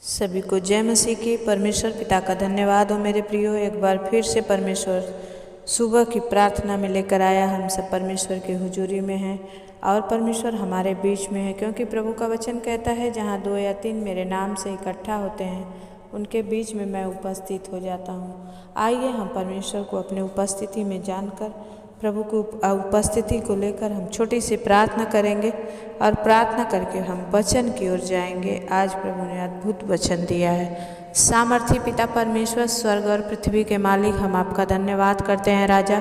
सभी को जय मसीह की। परमेश्वर पिता का धन्यवाद हो मेरे प्रियो। एक बार फिर से परमेश्वर सुबह की प्रार्थना में लेकर आया। हम सब परमेश्वर की हुजूरी में हैं और परमेश्वर हमारे बीच में है, क्योंकि प्रभु का वचन कहता है जहाँ 2 या 3 मेरे नाम से इकट्ठा होते हैं उनके बीच में मैं उपस्थित हो जाता हूँ। आइए हम परमेश्वर को अपनी उपस्थिति में जानकर प्रभु की उपस्थिति को लेकर हम छोटी सी प्रार्थना करेंगे और प्रार्थना करके हम वचन की ओर जाएंगे। आज प्रभु ने अद्भुत वचन दिया है। सामर्थी पिता परमेश्वर, स्वर्ग और पृथ्वी के मालिक, हम आपका धन्यवाद करते हैं राजा,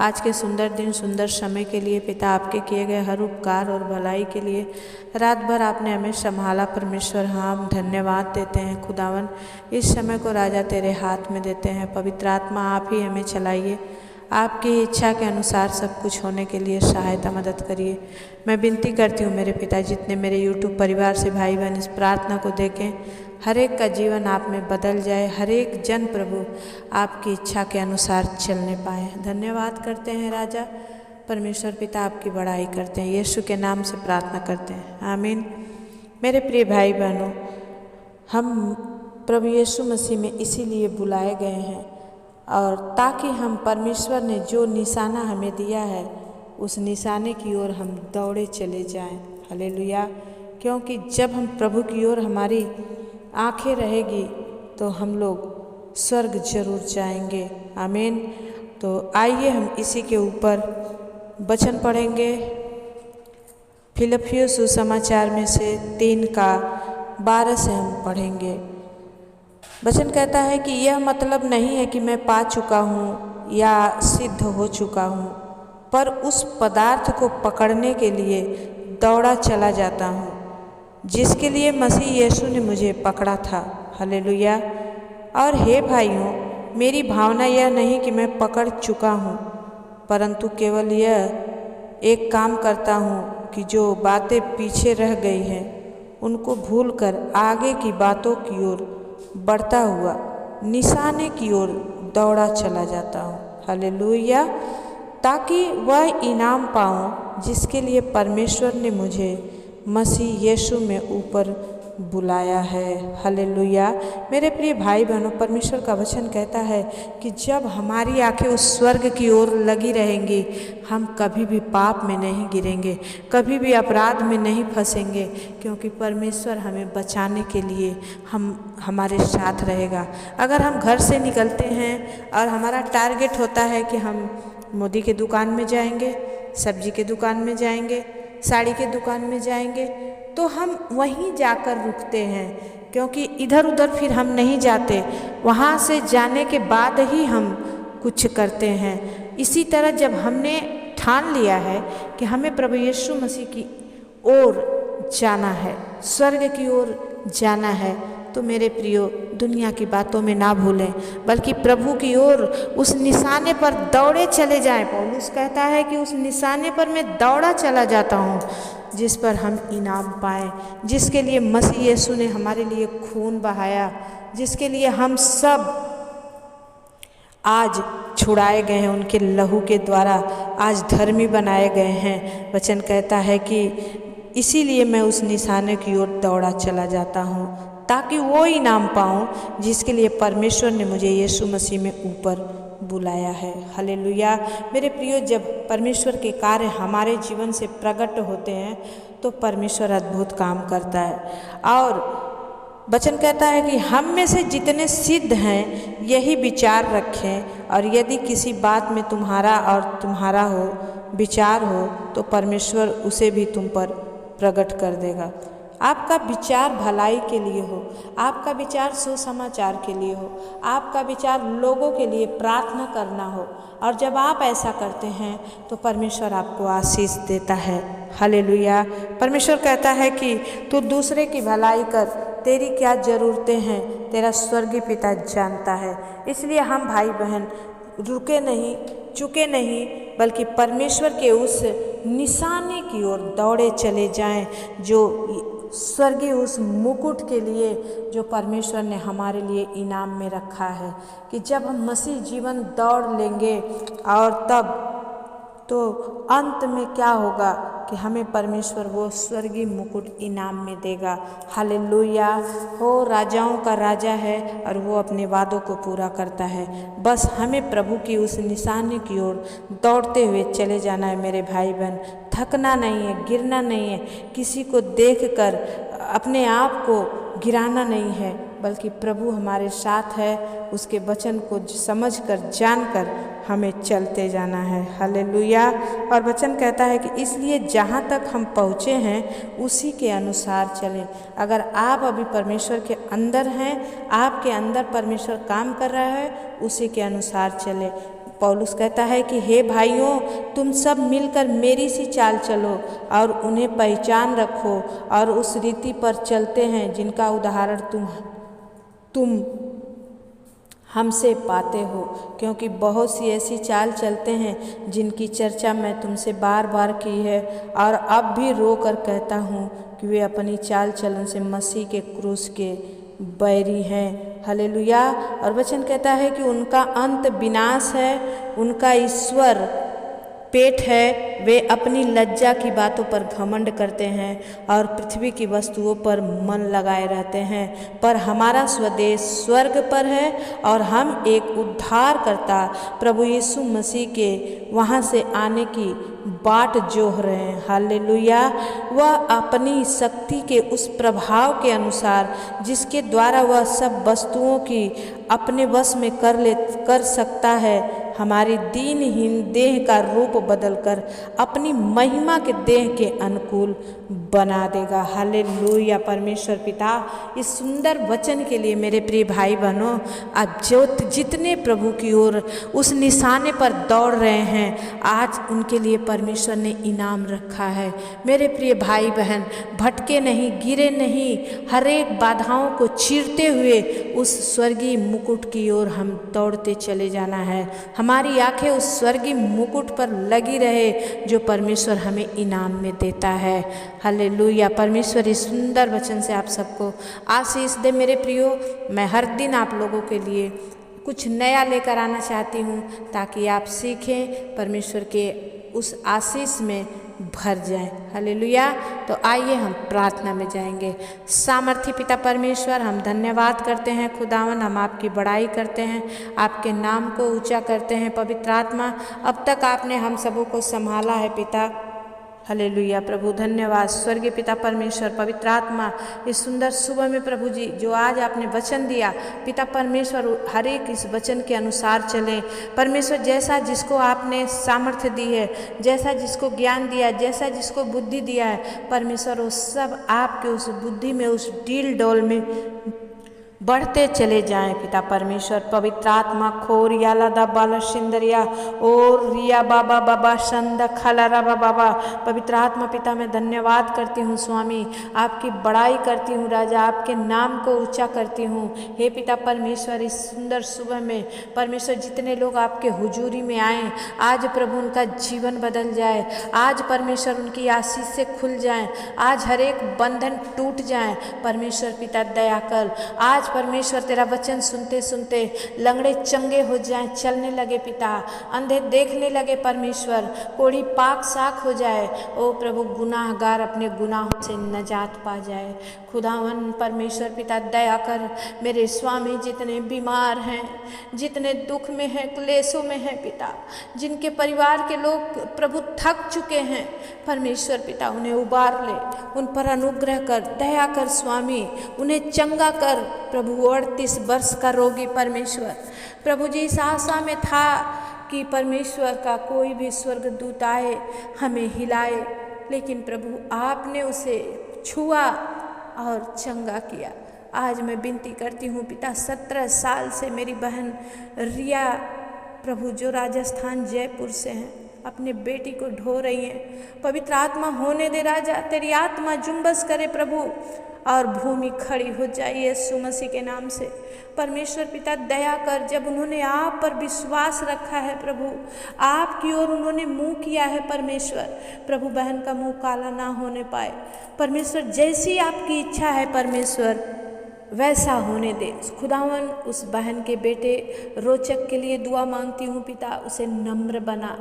आज के सुंदर दिन सुंदर समय के लिए। पिता, आपके किए गए हर उपकार और भलाई के लिए रात भर आपने हमें संभाला परमेश्वर। हाँ, हम धन्यवाद देते हैं खुदावन। इस समय को राजा तेरे हाथ में देते हैं। पवित्र आत्मा आप ही हमें चलाइए, आपकी इच्छा के अनुसार सब कुछ होने के लिए सहायता मदद करिए। मैं विनती करती हूँ मेरे पिता, जितने मेरे यूट्यूब परिवार से भाई बहन इस प्रार्थना को देखें, हर एक का जीवन आप में बदल जाए, हर एक जन प्रभु आपकी इच्छा के अनुसार चलने पाए। धन्यवाद करते हैं राजा परमेश्वर पिता, आपकी बड़ाई करते हैं। यीशु के नाम से प्रार्थना करते हैं, आमीन। मेरे प्रिय भाई बहनों, हम प्रभु यीशु मसीह में इसीलिए बुलाए गए हैं और ताकि हम परमेश्वर ने जो निशाना हमें दिया है उस निशाने की ओर हम दौड़े चले जाएं। हालेलुया। क्योंकि जब हम प्रभु की ओर हमारी आंखें रहेगी तो हम लोग स्वर्ग जरूर जाएंगे, आमीन। तो आइए हम इसी के ऊपर वचन पढ़ेंगे। फिलिप्पियों सुसमाचार में से 3:12 से हम पढ़ेंगे। वचन कहता है कि यह मतलब नहीं है कि मैं पा चुका हूँ या सिद्ध हो चुका हूँ, पर उस पदार्थ को पकड़ने के लिए दौड़ा चला जाता हूँ जिसके लिए मसीह यीशु ने मुझे पकड़ा था। हालेलुया। और हे भाइयों, मेरी भावना यह नहीं कि मैं पकड़ चुका हूँ, परंतु केवल यह एक काम करता हूँ कि जो बातें पीछे रह गई हैं उनको भूलकर आगे की बातों की ओर बढ़ता हुआ निशाने की ओर दौड़ा चला जाता हूँ। हालेलुया। ताकि वह इनाम पाऊँ जिसके लिए परमेश्वर ने मुझे मसीह यीशु में ऊपर बुलाया है। हालेलुया। मेरे प्रिय भाई बहनों, परमेश्वर का वचन कहता है कि जब हमारी आंखें उस स्वर्ग की ओर लगी रहेंगी, हम कभी भी पाप में नहीं गिरेंगे, कभी भी अपराध में नहीं फंसेंगे, क्योंकि परमेश्वर हमें बचाने के लिए हमारे साथ रहेगा। अगर हम घर से निकलते हैं और हमारा टारगेट होता है कि हम मोदी के दुकान में जाएंगे, सब्जी के दुकान में जाएंगे, साड़ी के दुकान में जाएंगे, तो हम वहीं जाकर रुकते हैं, क्योंकि इधर उधर फिर हम नहीं जाते। वहाँ से जाने के बाद ही हम कुछ करते हैं। इसी तरह जब हमने ठान लिया है कि हमें प्रभु यीशु मसीह की ओर जाना है, स्वर्ग की ओर जाना है, तो मेरे प्रियो, दुनिया की बातों में ना भूलें, बल्कि प्रभु की ओर उस निशाने पर दौड़े चले जाएं। पौलुस कहता है कि उस निशाने पर मैं दौड़ा चला जाता हूँ जिस पर हम इनाम पाएं, जिसके लिए मसीह यीशु ने हमारे लिए खून बहाया, जिसके लिए हम सब आज छुड़ाए गए हैं, उनके लहू के द्वारा आज धर्मी बनाए गए हैं। वचन कहता है कि इसीलिए मैं उस निशाने की ओर दौड़ा चला जाता हूँ ताकि वो इनाम पाऊँ जिसके लिए परमेश्वर ने मुझे यीशु मसीह में ऊपर बुलाया है। हालेलुया। मेरे प्रियो, जब परमेश्वर के कार्य हमारे जीवन से प्रकट होते हैं तो परमेश्वर अद्भुत काम करता है। और वचन कहता है कि हम में से जितने सिद्ध हैं यही विचार रखें, और यदि किसी बात में तुम्हारा हो विचार हो तो परमेश्वर उसे भी तुम पर प्रकट कर देगा। आपका विचार भलाई के लिए हो, आपका विचार सुसमाचार के लिए हो, आपका विचार लोगों के लिए प्रार्थना करना हो, और जब आप ऐसा करते हैं तो परमेश्वर आपको आशीष देता है। हालेलुया। परमेश्वर कहता है कि तू दूसरे की भलाई कर, तेरी क्या ज़रूरतें हैं तेरा स्वर्गीय पिता जानता है। इसलिए हम भाई बहन रुके नहीं, चुके नहीं, बल्कि परमेश्वर के उस निशाने की ओर दौड़े चले जाएं, जो स्वर्गीय उस मुकुट के लिए जो परमेश्वर ने हमारे लिए इनाम में रखा है। कि जब हम मसीह जीवन दौड़ लेंगे और तब तो अंत में क्या होगा कि हमें परमेश्वर वो स्वर्गीय मुकुट इनाम में देगा। हालेलुया। हो राजाओं का राजा है और वो अपने वादों को पूरा करता है। बस हमें प्रभु की उस निशानी की ओर दौड़ते हुए चले जाना है मेरे भाई बहन। थकना नहीं है, गिरना नहीं है, किसी को देखकर अपने आप को गिराना नहीं है, बल्कि प्रभु हमारे साथ है। उसके वचन को समझकर जानकर हमें चलते जाना है। हालेलुया। और वचन कहता है कि इसलिए जहाँ तक हम पहुँचे हैं उसी के अनुसार चलें। अगर आप अभी परमेश्वर के अंदर हैं, आपके अंदर परमेश्वर काम कर रहा है, उसी के अनुसार चलें। पौलुस कहता है कि हे भाइयों, तुम सब मिलकर मेरी सी चाल चलो और उन्हें पहचान रखो और उस रीति पर चलते हैं जिनका उदाहरण तुम हमसे पाते हो, क्योंकि बहुत सी ऐसी चाल चलते हैं जिनकी चर्चा मैं तुमसे बार बार की है और अब भी रो कर कहता हूँ कि वे अपनी चाल चलन से मसीह के क्रूस के बैरी हैं। हालेलुया। और वचन कहता है कि उनका अंत विनाश है, उनका ईश्वर पेट है। वे अपनी लज्जा की बातों पर घमंड करते हैं और पृथ्वी की वस्तुओं पर मन लगाए रहते हैं। पर हमारा स्वदेश स्वर्ग पर है और हम एक उद्धारकर्ता प्रभु यीशु मसीह के वहाँ से आने की बाट जोह रहे हैं। हालेलुया। वह अपनी शक्ति के उस प्रभाव के अनुसार जिसके द्वारा वह सब वस्तुओं की अपने वश में कर सकता है, हमारी दीनहीन देह का रूप बदलकर अपनी महिमा के देह के अनुकूल बना देगा। हालेलुया। परमेश्वर पिता इस सुंदर वचन के लिए मेरे प्रिय भाई बहनों, आज जितने प्रभु की ओर उस निशाने पर दौड़ रहे हैं, आज उनके लिए परमेश्वर ने इनाम रखा है। मेरे प्रिय भाई बहन, भटके नहीं, गिरे नहीं, हर एक बाधाओं को चीरते हुए उस स्वर्गीय मुकुट की ओर हम दौड़ते चले जाना है। हमारी आंखें उस स्वर्गीय मुकुट पर लगी रहे जो परमेश्वर हमें इनाम में देता है। हालेलुया। परमेश्वर इस सुंदर वचन से आप सबको आशीष दे। मेरे प्रियो, मैं हर दिन आप लोगों के लिए कुछ नया लेकर आना चाहती हूँ ताकि आप सीखें, परमेश्वर के उस आशीष में भर जाएं। हालेलुया। तो आइए हम प्रार्थना में जाएंगे। सामर्थी पिता परमेश्वर, हम धन्यवाद करते हैं खुदावन, हम आपकी बड़ाई करते हैं, आपके नाम को ऊंचा करते हैं। पवित्र आत्मा, अब तक आपने हम सबों को संभाला है पिता। हालेलुया। प्रभु धन्यवाद। स्वर्गीय पिता परमेश्वर, पवित्र आत्मा, इस सुंदर सुबह में प्रभु जी जो आज आपने वचन दिया पिता परमेश्वर, हर एक इस वचन के अनुसार चलें। परमेश्वर, जैसा जिसको आपने सामर्थ्य दी है, जैसा जिसको ज्ञान दिया, जैसा जिसको बुद्धि दिया है, परमेश्वर वो सब आपके उस बुद्धि में, उस डील डोल में बढ़ते चले जाएं पिता परमेश्वर। पवित्र आत्मा, खोर याला दा बाला शिंदरिया और रिया बाबा बाबा संदा खाला राबा बाबा। पवित्र आत्मा पिता, मैं धन्यवाद करती हूँ स्वामी, आपकी बड़ाई करती हूँ राजा, आपके नाम को ऊंचा करती हूँ। हे पिता परमेश्वर, इस सुंदर सुबह में परमेश्वर जितने लोग आपके हुजूरी में आए, आज प्रभु उनका जीवन बदल जाए, आज परमेश्वर उनकी आशीष से खुल जाए, आज हर एक बंधन टूट जाए। परमेश्वर पिता दया कर, आज परमेश्वर तेरा वचन सुनते सुनते लंगड़े चंगे हो जाएं, चलने लगे पिता, अंधे देखने लगे परमेश्वर, कोढ़ी पाक साख हो जाए। ओ प्रभु, गुनाहगार अपने गुनाहों से नजात पा जाए। खुदावन परमेश्वर पिता दया कर, मेरे स्वामी जितने बीमार हैं, जितने दुख में हैं, क्लेशों में हैं पिता, जिनके परिवार के लोग प्रभु थक चुके हैं, परमेश्वर पिता उन्हें उबार ले, उन पर अनुग्रह कर, दया कर स्वामी, उन्हें चंगा कर। प्रभु 38 वर्ष का रोगी परमेश्वर, प्रभु जी इस आशा में था कि परमेश्वर का कोई भी स्वर्गदूत आए हमें हिलाए, लेकिन प्रभु आपने उसे छुआ और चंगा किया। आज मैं विनती करती हूँ पिता, 17 साल से मेरी बहन रिया प्रभु जो राजस्थान जयपुर से हैं, अपने बेटी को ढो रही हैं। पवित्र आत्मा होने दे राजा, तेरी आत्मा जुम्बस करे प्रभु और भूमि खड़ी हो जाए यीशु मसीह के नाम से। परमेश्वर पिता दया कर, जब उन्होंने आप पर विश्वास रखा है प्रभु, आपकी ओर उन्होंने मुंह किया है परमेश्वर, प्रभु बहन का मुंह काला ना होने पाए। परमेश्वर जैसी आपकी इच्छा है परमेश्वर वैसा होने दे। खुदावन उस बहन के बेटे रोचक के लिए दुआ मांगती हूँ पिता, उसे नम्र बना,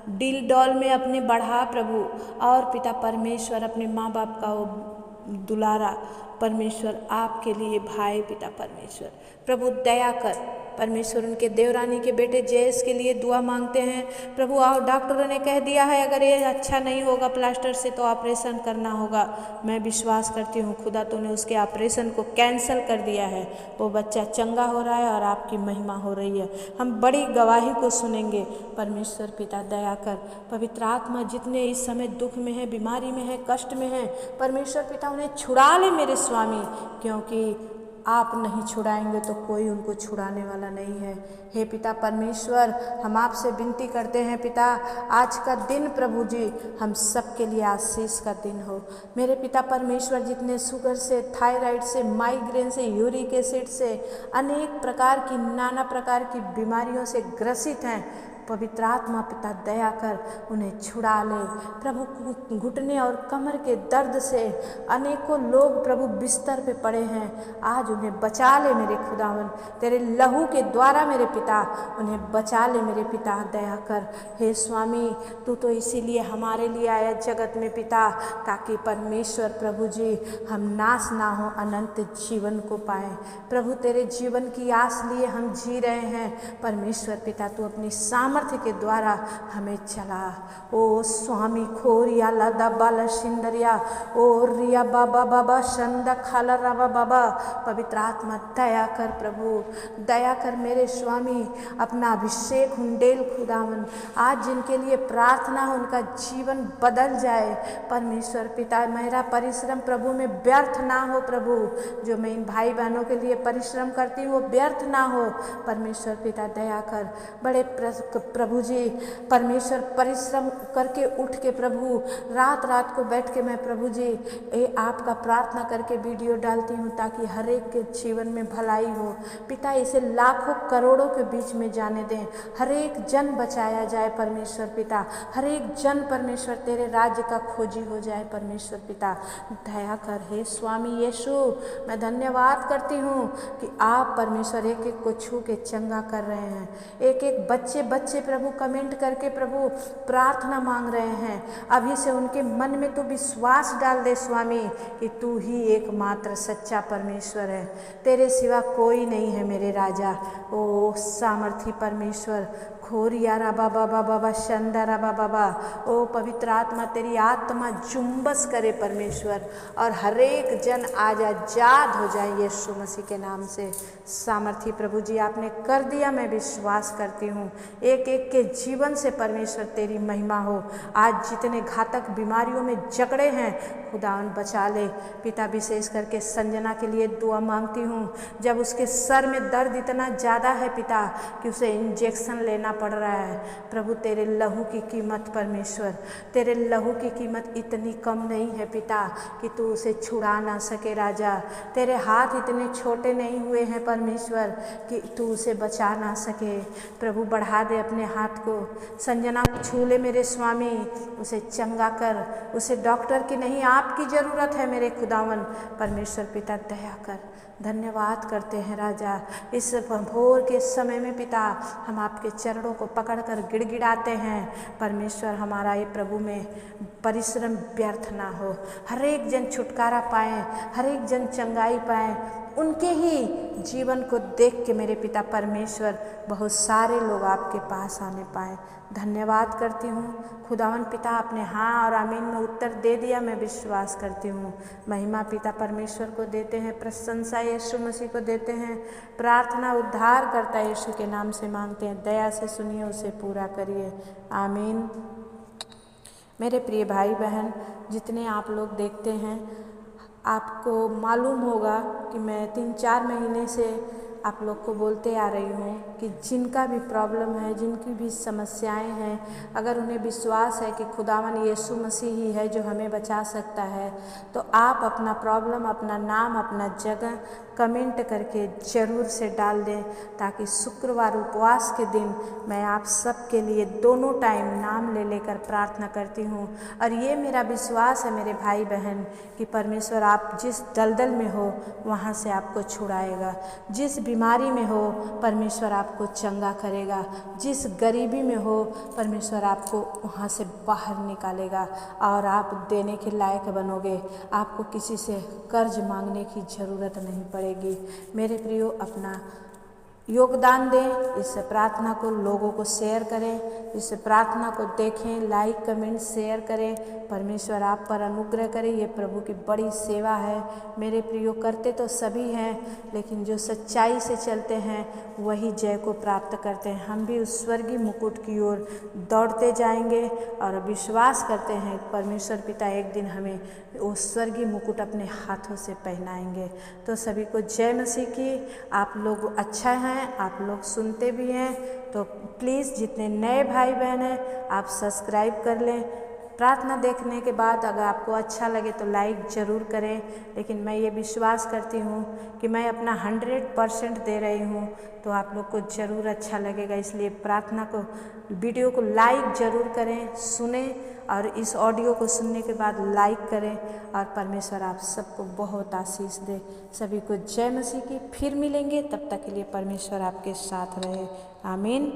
दिल डॉल में अपने बढ़ा प्रभु, और पिता परमेश्वर अपने माँ बाप का वो दुलारा परमेश्वर आपके लिए भाई पिता परमेश्वर प्रभु दया कर। परमेश्वर उनके देवरानी के बेटे जयेश के लिए दुआ मांगते हैं प्रभु। और डॉक्टरों ने कह दिया है अगर ये अच्छा नहीं होगा प्लास्टर से तो ऑपरेशन करना होगा। मैं विश्वास करती हूँ खुदा तूने उसके ऑपरेशन को कैंसिल कर दिया है, वो बच्चा चंगा हो रहा है और आपकी महिमा हो रही है। हम बड़ी गवाही को सुनेंगे परमेश्वर पिता दया कर। पवित्र आत्मा जितने इस समय दुख में है, बीमारी में है, कष्ट में है, परमेश्वर पिता उन्हें छुड़ा ले मेरे स्वामी, क्योंकि आप नहीं छुड़ाएंगे तो कोई उनको छुड़ाने वाला नहीं है। हे पिता परमेश्वर हम आपसे विनती करते हैं पिता, आज का दिन प्रभु जी हम सब के लिए आशीष का दिन हो। मेरे पिता परमेश्वर जितने शुगर से, थायराइड से, माइग्रेन से, यूरिक एसिड से, अनेक प्रकार की नाना प्रकार की बीमारियों से ग्रसित हैं, पवित्र आत्मा पिता दया कर उन्हें छुड़ा ले प्रभु। घुटने और कमर के दर्द से अनेकों लोग प्रभु बिस्तर पे पड़े हैं, आज उन्हें बचा ले मेरे खुदावन, तेरे लहू के द्वारा मेरे पिता उन्हें बचा ले मेरे पिता दया कर। हे स्वामी तू तो इसीलिए हमारे लिए आया जगत में पिता, ताकि परमेश्वर प्रभु जी हम नाश ना हो, अनंत जीवन को पाएँ प्रभु। तेरे जीवन की आस लिए हम जी रहे हैं परमेश्वर पिता, तू अपनी सामर्थ्य के द्वारा हमें चला। ओ स्वामी खोरिया लदा बाला शिंदरिया ओ रिया बाबा बाबा शंदा खाला रावा बाबा, पवित्र आत्मा दया कर प्रभु, दया कर मेरे स्वामी। अपना अभिषेक हुंडेल खुदावन, आज जिनके लिए प्रार्थना हो उनका जीवन बदल जाए परमेश्वर पिता। मेरा परिश्रम प्रभु में व्यर्थ ना हो प्रभु, जो मैं इन भाई बहनों के लिए परिश्रम करती हूँ वो व्यर्थ ना हो परमेश्वर पिता दया कर। बड़े प्रभु जी परमेश्वर परिश्रम करके उठ के प्रभु रात रात को बैठ के मैं प्रभु जी आपका प्रार्थना करके वीडियो डालती हूँ, ताकि हर एक के जीवन में भलाई हो पिता। इसे लाखों करोड़ों के बीच में जाने दें, हर एक जन बचाया जाए परमेश्वर पिता, हर एक जन परमेश्वर तेरे राज्य का खोजी हो जाए परमेश्वर पिता दया कर। हे स्वामी यीशु मैं धन्यवाद करती हूँ कि आप परमेश्वर एक एक को छू के चंगा कर रहे हैं। एक एक बच्चे प्रभु कमेंट करके प्रभु प्रार्थना मांग रहे हैं, अभी से उनके मन में तो विश्वास डाल दे स्वामी कि तू ही एकमात्र सच्चा परमेश्वर है, तेरे सिवा कोई नहीं है मेरे राजा। ओ सामर्थी परमेश्वर खोरिया राबा बाबा बाबा शंदा राबा बाबा, ओ पवित्र आत्मा तेरी आत्मा जुम्बस करे परमेश्वर, और हर एक जन आज आजाद हो जाए यीशु मसीह के नाम से। सामर्थी प्रभु जी आपने कर दिया, मैं विश्वास करती हूँ एक एक के जीवन से परमेश्वर तेरी महिमा हो। आज जितने घातक बीमारियों में जकड़े हैं खुदावन बचा ले पिता। विशेष करके संजना के लिए दुआ मांगती हूँ, जब उसके सर में दर्द इतना ज़्यादा है पिता कि उसे इंजेक्शन लेना पड़ रहा है प्रभु, तेरे लहू की कीमत परमेश्वर, तेरे लहू की कीमत इतनी कम नहीं है पिता कि तू उसे छुड़ा ना सके राजा। तेरे हाथ इतने छोटे नहीं हुए हैं परमेश्वर कि तू उसे बचा ना सके प्रभु। बढ़ा दे अपने हाथ को, संजना को छू ले मेरे स्वामी, उसे चंगा कर, उसे डॉक्टर की नहीं आपकी ज़रूरत है मेरे खुदावन परमेश्वर पिता दया कर। धन्यवाद करते हैं राजा, इस भोर के समय में पिता हम आपके चरणों को पकड़कर गिड़गिड़ाते हैं परमेश्वर। हमारा ये प्रभु में परिश्रम व्यर्थ ना हो, हर एक जन छुटकारा पाएँ, हर एक जन चंगाई पाएँ, उनके ही जीवन को देख के मेरे पिता परमेश्वर बहुत सारे लोग आपके पास आने पाए। धन्यवाद करती हूँ खुदावन पिता, आपने हाँ और आमीन में उत्तर दे दिया, मैं विश्वास करती हूँ। महिमा पिता परमेश्वर को देते हैं, प्रशंसा यीशु मसीह को देते हैं, प्रार्थना उद्धार करता यीशु के नाम से मांगते हैं। दया से सुनिए, उसे पूरा करिए, आमीन। मेरे प्रिय भाई बहन जितने आप लोग देखते हैं, आपको मालूम होगा कि मैं 3-4 महीने से आप लोग को बोलते आ रही हूँ कि जिनका भी प्रॉब्लम है, जिनकी भी समस्याएं हैं, अगर उन्हें विश्वास है कि खुदावन यीशु मसीह ही है जो हमें बचा सकता है, तो आप अपना प्रॉब्लम, अपना नाम, अपना जगह कमेंट करके ज़रूर से डाल दें, ताकि शुक्रवार उपवास के दिन मैं आप सबके लिए दोनों टाइम नाम ले लेकर प्रार्थना करती हूँ। और ये मेरा विश्वास है मेरे भाई बहन कि परमेश्वर आप जिस दलदल में हो वहाँ से आपको छुड़ाएगा, जिस बीमारी में हो परमेश्वर आपको चंगा करेगा, जिस गरीबी में हो परमेश्वर आपको वहाँ से बाहर निकालेगा और आप देने के लायक बनोगे। आपको किसी से कर्ज मांगने की ज़रूरत नहीं पड़ेगी। मेरे प्रियो, अपना योगदान दें, इस प्रार्थना को लोगों को शेयर करें, इस प्रार्थना को देखें, लाइक कमेंट शेयर करें। परमेश्वर आप पर अनुग्रह करें। ये प्रभु की बड़ी सेवा है मेरे प्रियो। करते तो सभी हैं, लेकिन जो सच्चाई से चलते हैं वही जय को प्राप्त करते हैं। हम भी उस स्वर्गीय मुकुट की ओर दौड़ते जाएंगे और विश्वास करते हैं परमेश्वर पिता एक दिन हमें वो स्वर्गीय मुकुट अपने हाथों से पहनाएंगे। तो सभी को जय मसीह की। आप लोग अच्छा हैं, आप लोग सुनते भी हैं, तो प्लीज़ जितने नए भाई बहन हैं आप सब्सक्राइब कर लें। प्रार्थना देखने के बाद अगर आपको अच्छा लगे तो लाइक ज़रूर करें, लेकिन मैं ये विश्वास करती हूँ कि मैं अपना 100% दे रही हूँ, तो आप लोग को ज़रूर अच्छा लगेगा। इसलिए प्रार्थना को, वीडियो को लाइक ज़रूर करें, सुने, और इस ऑडियो को सुनने के बाद लाइक करें, और परमेश्वर आप सबको बहुत आशीष दे। सभी को जय मसीह की। फिर मिलेंगे, तब तक के लिए परमेश्वर आपके साथ रहे। आमीन।